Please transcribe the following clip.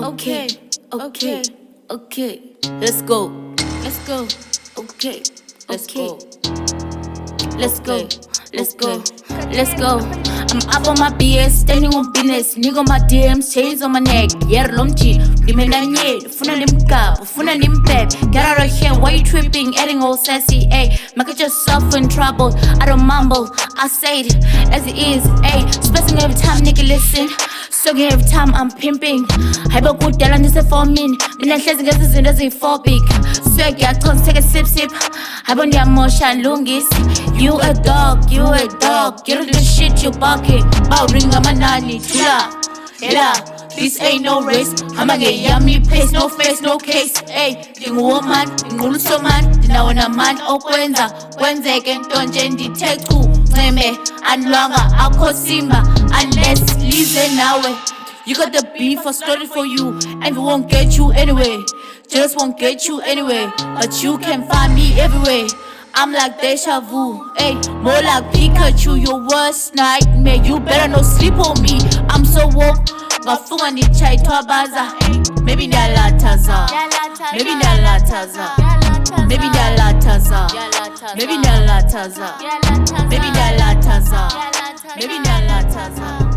Okay, okay, okay. Let's go. Let's go. Okay, let's go. Let's go. Let's go. Let's go. I'm up on my BS, standing on business. Nigga on my DMs, chains on my neck. Yeah, Lomchi. Dimenanye, Funa Limka, Funa Limpep. Get out of here, why you tripping? Adding all sassy, ayy. Make yourself in trouble. I don't mumble, I say it as it is, ayy. Stressing every time, nigga, listen. Soaking every time I'm pimping. Hyper good, tell on this for me. Mina hlezi ngezizinto eziyiphobic. Swag yakhona take a sip. Hyper ndiyamosha lungis. You a dog, you a dog. Get rid of the shit you barking. Ring amanani, tula. Ela, this ain't no race. I'ma get yummy pace, no face, no case. Ayy, woman, nguluso man. Ndinaona man okwenza. Kwenzeke ntonje ndithethu. Nceme, anlwanga, akho simba. Unless lize nawe. You got the beef, I started for you. And we won't get you anyway. Just won't get you anyway. But you can find me everywhere. I'm like deja vu, ayy, more like Pikachu, your worst nightmare. You better not sleep on me. I'm so woke. Ngafunga ni chai twabaza. Maybe Ndiyalathaza. Maybe Ndiyalathaza. Maybe Ndiyalathaza. Maybe Ndiyalathaza. Maybe Ndiyalathaza. Maybe Ndiyalathaza.